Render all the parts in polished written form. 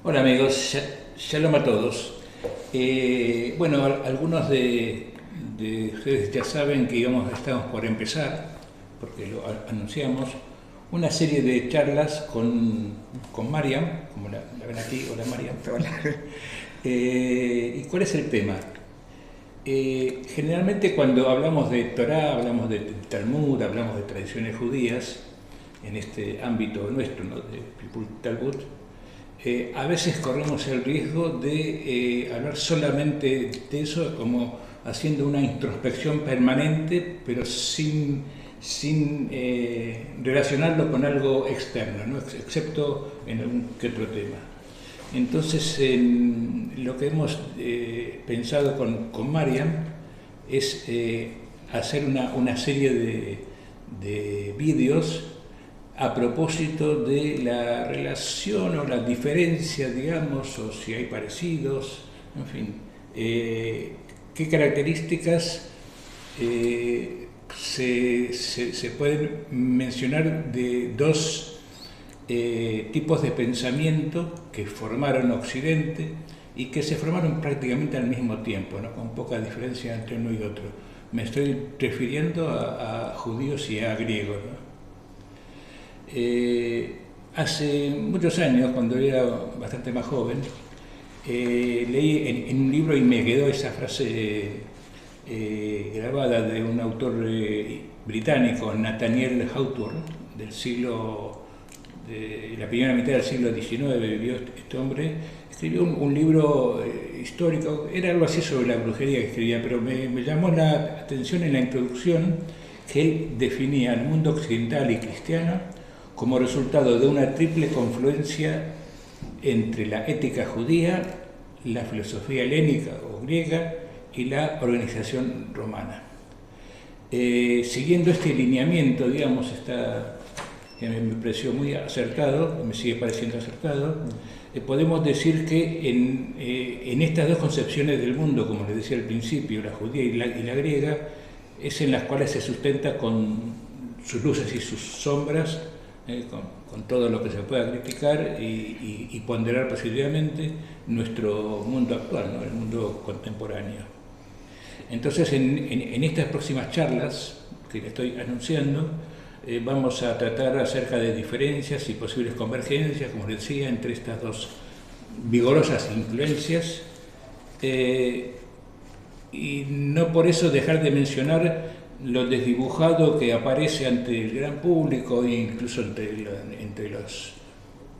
Hola amigos, shalom a todos. Bueno, algunos de ustedes ya saben que estamos por empezar, porque lo anunciamos, una serie de charlas con Mariam, como la ven aquí. Hola Mariam. Hola. ¿Y cuál es el tema? Generalmente cuando hablamos de Torá, hablamos de Talmud, hablamos de tradiciones judías, en este ámbito nuestro, ¿no?, de Talmud, a veces corremos el riesgo de hablar solamente de eso, como haciendo una introspección permanente, pero sin relacionarlo con algo externo, ¿no?, excepto en algún que otro tema. Entonces, lo que hemos pensado con Mariam es hacer una serie de vídeos a propósito de la relación o la diferencia, digamos, o si hay parecidos, en fin, qué características se pueden mencionar de dos tipos de pensamiento que formaron Occidente y que se formaron prácticamente al mismo tiempo, ¿no?, con poca diferencia entre uno y otro. Me estoy refiriendo a judíos y a griegos, ¿no? Hace muchos años, cuando era bastante más joven, leí en un libro y me quedó esa frase grabada de un autor británico, Nathaniel Hawthorne, de la primera mitad del siglo XIX vivió este hombre. Escribió un libro histórico, era algo así sobre la brujería que escribía, pero me llamó la atención en la introducción que él definía el mundo occidental y cristiano como resultado de una triple confluencia entre la ética judía, la filosofía helénica o griega y la organización romana. Siguiendo este lineamiento, digamos, que me pareció muy acertado, me sigue pareciendo acertado, podemos decir que en estas dos concepciones del mundo, como les decía al principio, la judía y la griega, es en las cuales se sustenta con sus luces y sus sombras, con todo lo que se pueda criticar y ponderar positivamente nuestro mundo actual, ¿no?, el mundo contemporáneo. Entonces, en estas próximas charlas que le estoy anunciando, vamos a tratar acerca de diferencias y posibles convergencias, como les decía, entre estas dos vigorosas influencias, y no por eso dejar de mencionar lo desdibujado que aparece ante el gran público e incluso entre los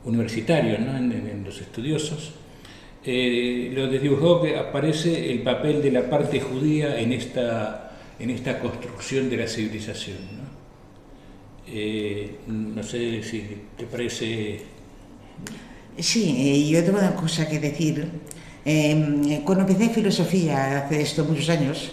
universitarios, ¿no?, en los estudiosos, lo desdibujado que aparece el papel de la parte judía en esta construcción de la civilización, ¿no? No sé si te parece. Sí, yo tengo una cosa que decir. Cuando empecé filosofía hace esto muchos años,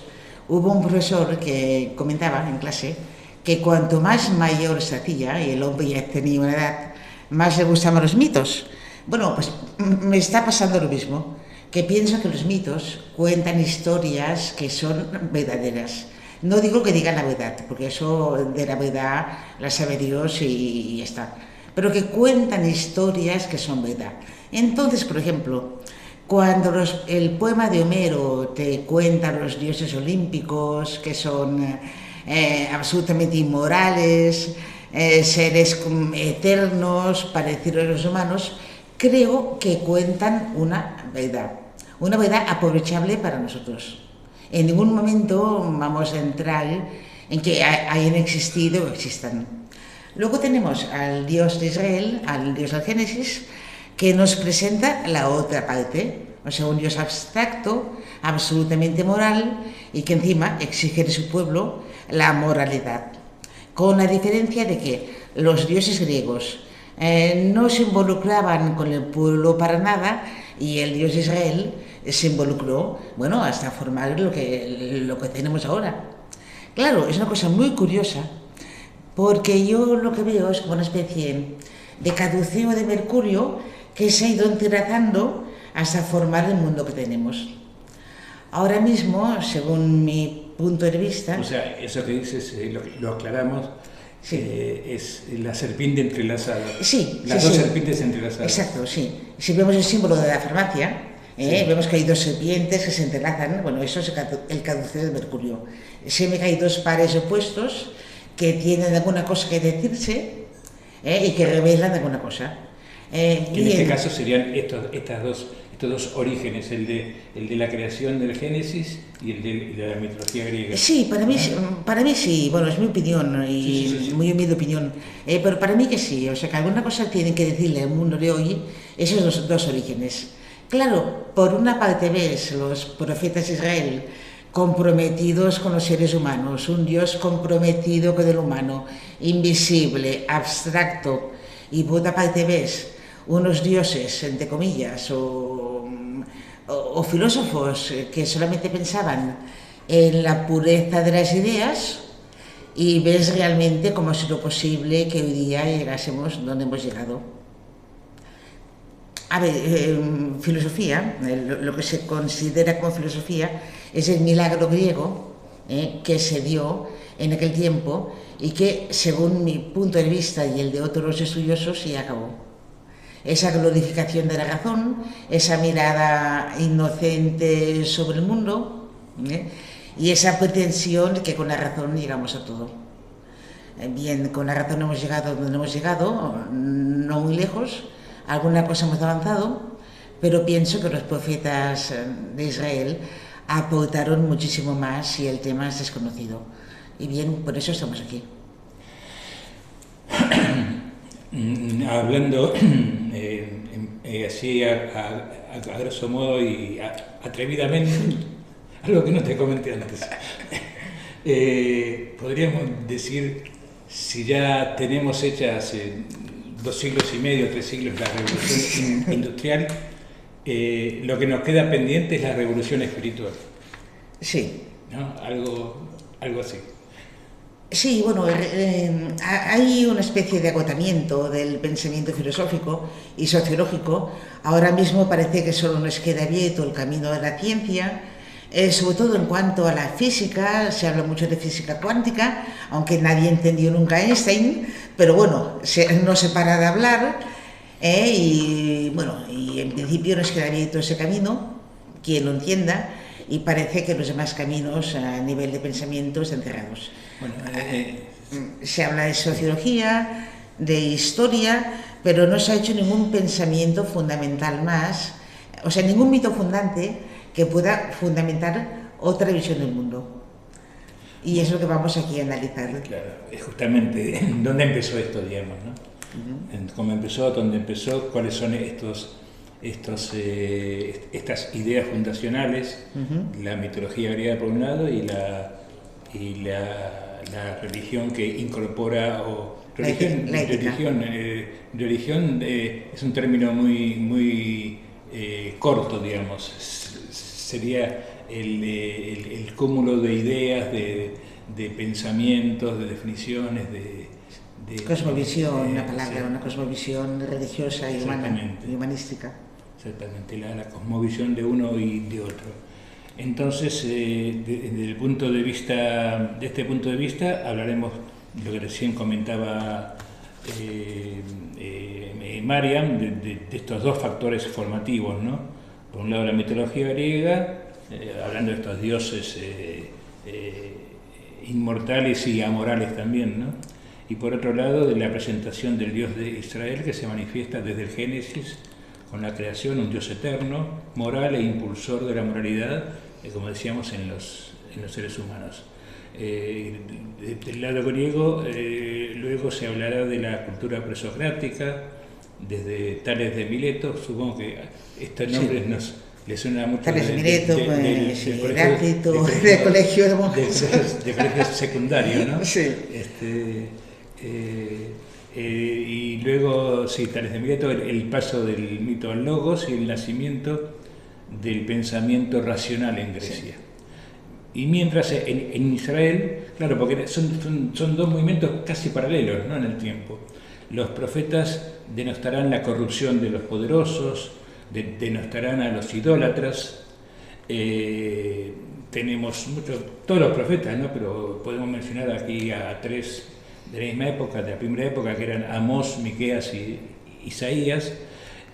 hubo un profesor que comentaba en clase que cuanto más mayor se hacía, y el hombre ya tenía una edad, más le gustaban los mitos. Bueno, pues me está pasando lo mismo, que pienso que los mitos cuentan historias que son verdaderas. No digo que digan la verdad, porque eso de la verdad la sabe Dios y ya está. Pero que cuentan historias que son verdad. Entonces, por ejemplo, cuando el poema de Homero te cuenta los dioses olímpicos, que son absolutamente inmorales, seres eternos, parecidos a los humanos, creo que cuentan una verdad aprovechable para nosotros. En ningún momento vamos a entrar en que hayan existido o existan. Luego tenemos al Dios de Israel, al Dios del Génesis, que nos presenta la otra parte, o sea, un Dios abstracto, absolutamente moral y que encima exige de su pueblo la moralidad. Con la diferencia de que los dioses griegos no se involucraban con el pueblo para nada y el Dios de Israel se involucró, bueno, hasta formar lo que tenemos ahora. Claro, es una cosa muy curiosa, porque yo lo que veo es como una especie de caduceo de Mercurio que se ha ido entrelazando hasta formar el mundo que tenemos. Ahora mismo, según mi punto de vista... O sea, eso que dices, lo aclaramos, Sí. Es la serpiente entrelazada. Sí, las dos serpientes entrelazadas. Exacto, sí. Si vemos el símbolo de la farmacia, vemos que hay dos serpientes que se entrelazan. Bueno, eso es el caduceo de Mercurio. Siempre que hay dos pares opuestos que tienen alguna cosa que decirse y que revelan alguna cosa. Que en este caso serían estos dos orígenes, el de la creación del Génesis y el de la mitología griega. Sí, para mí sí, bueno, es mi opinión y sí. Muy humilde opinión, pero para mí que sí, o sea que alguna cosa tienen que decirle al mundo de hoy esos dos orígenes. Claro, por una parte ves los profetas de Israel comprometidos con los seres humanos, un Dios comprometido con el humano, invisible, abstracto, y por otra parte ves unos dioses, entre comillas, o filósofos que solamente pensaban en la pureza de las ideas, y ves realmente cómo ha sido posible que hoy día llegásemos donde hemos llegado. A ver, filosofía, lo que se considera como filosofía es el milagro griego que se dio en aquel tiempo y que, según mi punto de vista y el de otros estudiosos, se acabó. Esa glorificación de la razón, esa mirada inocente sobre el mundo y esa pretensión que con la razón llegamos a todo. Bien, con la razón hemos llegado donde hemos llegado, no muy lejos, alguna cosa hemos avanzado, pero pienso que los profetas de Israel aportaron muchísimo más y el tema es desconocido. Y bien, por eso estamos aquí. Hablando así a grosso modo y atrevidamente, algo que no te comenté antes, podríamos decir, si ya tenemos hecha hace 2 siglos y medio, 3 siglos la revolución industrial, lo que nos queda pendiente es la revolución espiritual. Sí. ¿No? Algo así. Sí, bueno, hay una especie de agotamiento del pensamiento filosófico y sociológico. Ahora mismo parece que solo nos queda abierto el camino de la ciencia, sobre todo en cuanto a la física. Se habla mucho de física cuántica, aunque nadie entendió nunca a Einstein, pero bueno, no se para de hablar, y bueno, y en principio nos queda abierto ese camino, quien lo entienda, y parece que los demás caminos a nivel de pensamiento están cerrados. Bueno, se habla de sociología, de historia, pero no se ha hecho ningún pensamiento fundamental más, o sea, ningún mito fundante que pueda fundamentar otra visión del mundo. Y es lo que vamos aquí a analizar. Claro, es justamente dónde empezó esto, digamos, ¿no? ¿Cómo empezó? ¿Dónde empezó? ¿Cuáles son estas ideas fundacionales? La mitología griega por un lado y la religión que incorpora, o religión es un término muy corto, digamos. Sería el cúmulo de ideas, de pensamientos, de definiciones, de cosmovisión, una palabra, una cosmovisión religiosa y humana, y humanística. Exactamente, la cosmovisión de uno y de otro. Entonces, desde este punto de vista, hablaremos de lo que recién comentaba Mariam, de estos dos factores formativos, ¿no? Por un lado la mitología griega, hablando de estos dioses inmortales y amorales también, ¿no? Y por otro lado de la presentación del Dios de Israel, que se manifiesta desde el Génesis con la creación, un Dios eterno, moral e impulsor de la moralidad, como decíamos, en los seres humanos. Del lado griego, luego se hablará de la cultura presocrática, desde Tales de Mileto. Supongo que estos nombres le suena mucho. Tales de Mileto, Heráclito, del colegio de monjes. De colegio secundario, ¿no? Sí. Y luego, sí, Tales de Mileto, el paso del mito al logos y el nacimiento del pensamiento racional en Grecia. Sí. Y mientras en Israel, claro, porque son dos movimientos casi paralelos, ¿no? En el tiempo. Los profetas denostarán la corrupción de los poderosos, denostarán a los idólatras. Tenemos todos los profetas, ¿no? Pero podemos mencionar aquí a 3 de la misma época, de la primera época, que eran Amós, Miqueas y Isaías,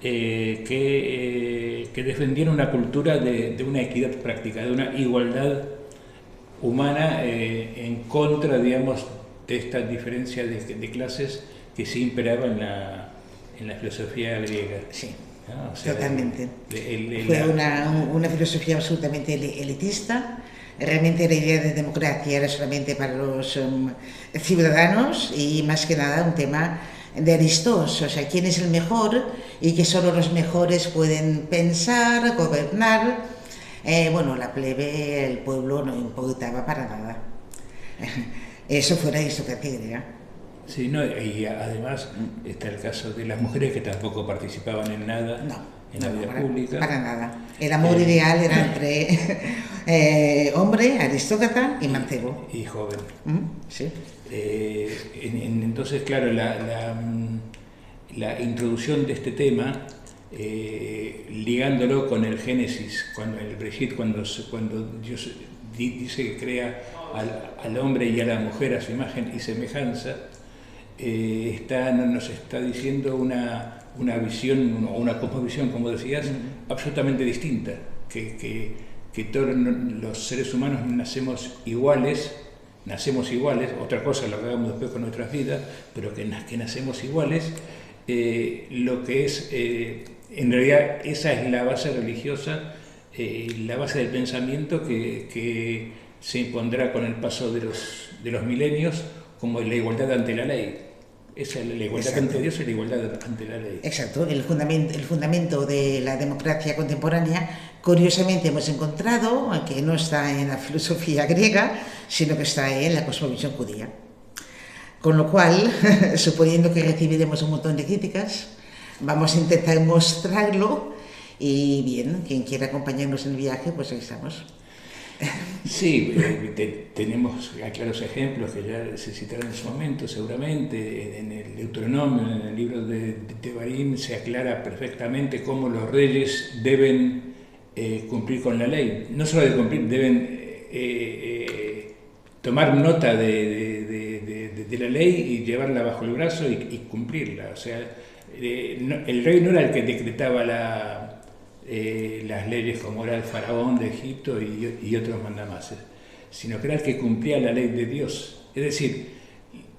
que defendían una cultura de una equidad práctica, de una igualdad humana en contra, digamos, de esta diferencia de clases que se imperaba en la filosofía griega. Sí, ¿no? O sea, totalmente. Fue una filosofía absolutamente elitista. Realmente la idea de democracia era solamente para los ciudadanos y más que nada un tema de aristos, o sea, quién es el mejor y que solo los mejores pueden pensar, gobernar. Bueno, la plebe, el pueblo no importaba para nada. Eso fue la aristocracia griega. Sí, no, y además está el caso de las mujeres que tampoco participaban en nada, en la vida pública. Para nada. El amor ideal era entre hombre, aristócrata y mancebo. Y joven. Sí. Entonces, claro, la introducción de este tema, ligándolo con el Génesis, cuando el Breshit, cuando Dios dice que crea al hombre y a la mujer a su imagen y semejanza, nos está diciendo una visión o una cosmovisión, como decías, absolutamente distinta, que todos los seres humanos nacemos iguales, otra cosa lo que hagamos después con nuestras vidas, pero que nacemos iguales. Lo que es, en realidad, esa es la base religiosa, la base del pensamiento que se impondrá con el paso de los milenios, como la igualdad ante la ley. Esa es la igualdad. Exacto. Ante Dios y la igualdad ante la ley. Exacto, el fundamento de la democracia contemporánea, curiosamente hemos encontrado que no está en la filosofía griega, sino que está en la cosmovisión judía. Con lo cual, suponiendo que recibiremos un montón de críticas, vamos a intentar mostrarlo y bien, quien quiera acompañarnos en el viaje, pues ahí estamos. Sí, tenemos claros ejemplos que ya se citaron en su momento, seguramente. En el Deuteronomio, en el libro de Devarim, se aclara perfectamente cómo los reyes deben cumplir con la ley. No solo de cumplir, deben tomar nota de la ley y llevarla bajo el brazo y cumplirla. O sea, el rey no era el que decretaba las leyes como era el faraón de Egipto y otros mandamases, sino que era el que cumplía la ley de Dios. Es decir,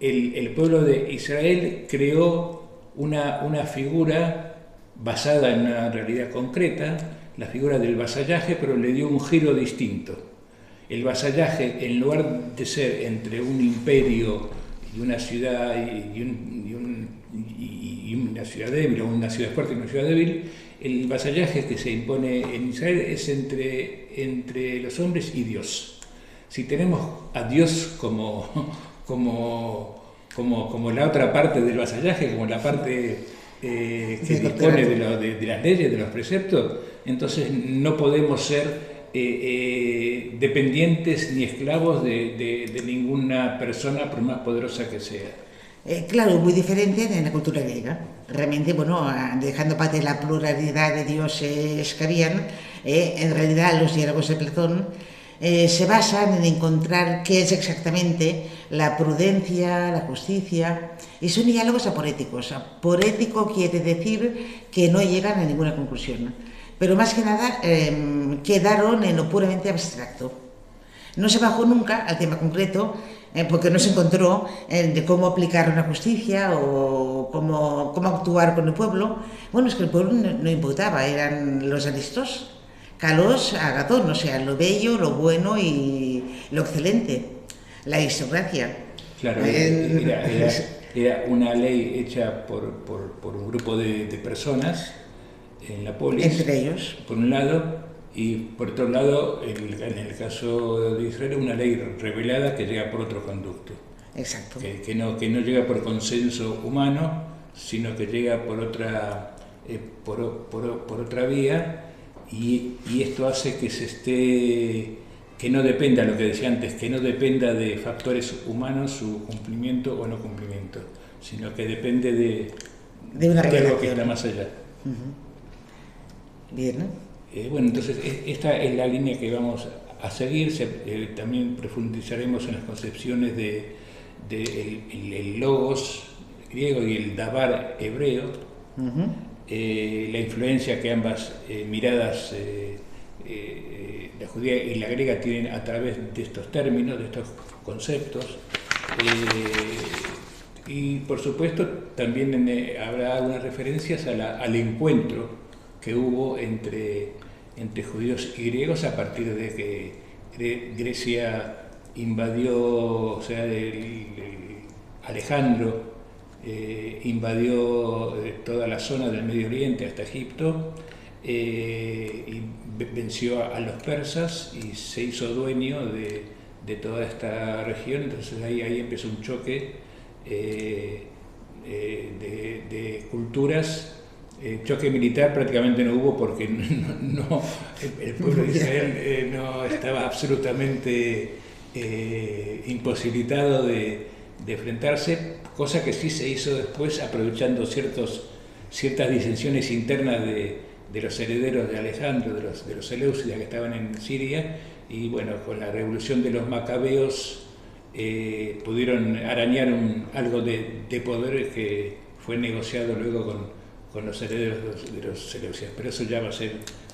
el pueblo de Israel creó una figura basada en una realidad concreta, la figura del vasallaje, pero le dio un giro distinto. El vasallaje, en lugar de ser entre un imperio y una ciudad y una ciudad débil, o una ciudad fuerte y una ciudad débil, el vasallaje que se impone en Israel es entre los hombres y Dios. Si tenemos a Dios como la otra parte del vasallaje, como la parte que dispone de las leyes, de los preceptos, entonces no podemos ser dependientes ni esclavos de ninguna persona, por más poderosa que sea. Claro, muy diferente en la cultura griega. Realmente, bueno, dejando parte de la pluralidad de dioses que habían, en realidad los diálogos de Platón se basan en encontrar qué es exactamente la prudencia, la justicia, y son diálogos aporéticos. Aporético quiere decir que no llegan a ninguna conclusión, pero más que nada quedaron en lo puramente abstracto. No se bajó nunca al tema concreto, porque no se encontró de cómo aplicar una justicia o cómo actuar con el pueblo. Bueno, es que el pueblo no importaba, eran los aristos, Kalos, Agatón, o sea, lo bello, lo bueno y lo excelente, la aristocracia. Claro, era una ley hecha por un grupo de personas en la polis. Entre ellos. Por un lado. Y por otro lado, en el caso de Israel, una ley revelada que llega por otro conducto. Exacto. Que no llega por consenso humano, sino que llega por otra vía, y esto hace que no dependa, lo que decía antes, que no dependa de factores humanos su cumplimiento o no cumplimiento, sino que depende de algo que está más allá. Bien, ¿no? Bueno, entonces esta es la línea que vamos a seguir. También profundizaremos en las concepciones de el logos griego y el dabar hebreo, la influencia que ambas miradas, la judía y la griega, tienen a través de estos términos, de estos conceptos. Y por supuesto también habrá algunas referencias al encuentro que hubo entre judíos y griegos a partir de que Grecia invadió, o sea, Alejandro invadió toda la zona del Medio Oriente hasta Egipto y venció a los persas y se hizo dueño de toda esta región. Entonces ahí empezó un choque de culturas. Choque militar prácticamente no hubo porque el pueblo de Israel no estaba absolutamente imposibilitado de enfrentarse, cosa que sí se hizo después aprovechando ciertas disensiones internas de los herederos de Alejandro, de los Seleucidas que estaban en Siria, y bueno, con la revolución de los macabeos pudieron arañar algo de poder que fue negociado luego con los herederos de los Seleucidas, pero eso ya va a ser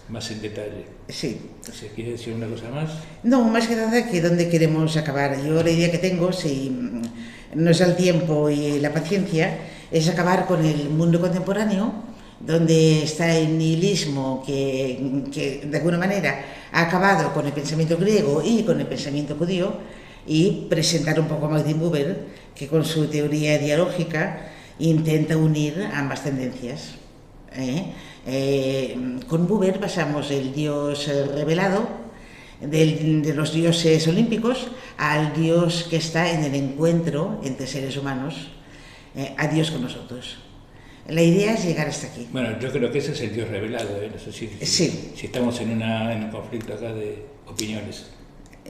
más en detalle. Sí. Entonces, ¿quieres decir una cosa más? No, más que nada que dónde queremos acabar. Yo la idea que tengo, si nos da el tiempo y la paciencia, es acabar con el mundo contemporáneo, donde está el nihilismo que de alguna manera ha acabado con el pensamiento griego y con el pensamiento judío, y presentar un poco a Martin Buber, que con su teoría dialógica intenta unir ambas tendencias. Con Buber pasamos el Dios revelado de los dioses olímpicos al Dios que está en el encuentro entre seres humanos, a Dios con nosotros. La idea es llegar hasta aquí. Bueno, yo creo que ese es el Dios revelado, no sé si estamos en un conflicto acá de opiniones.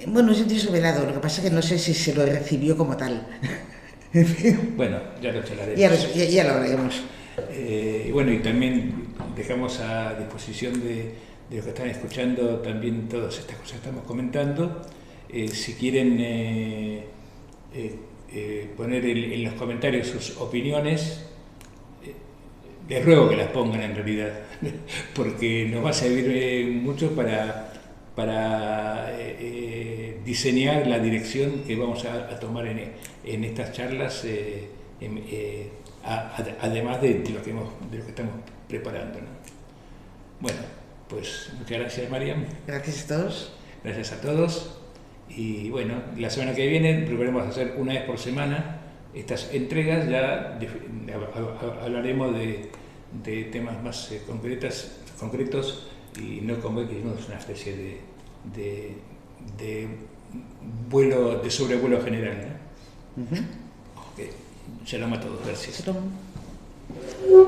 Bueno, es el Dios revelado, lo que pasa es que no sé si se lo recibió como tal. Bueno, ya lo charlaremos. Ya lo hablaremos. Y bueno, y también dejamos a disposición de los que están escuchando también todas estas cosas que estamos comentando. Si quieren poner en los comentarios sus opiniones, les ruego que las pongan en realidad, porque nos va a servir mucho para diseñar la dirección que vamos a tomar en estas charlas, además de lo que estamos preparando, ¿no? Bueno, pues muchas gracias, Mariam. Gracias a todos. Gracias a todos. Y bueno, la semana que viene probaremos a hacer una vez por semana estas entregas. Ya hablaremos de temas más concretos y no como que hicimos una especie de sobrevuelo general, ¿no? Okay. Shalom a todos, gracias. Shalom.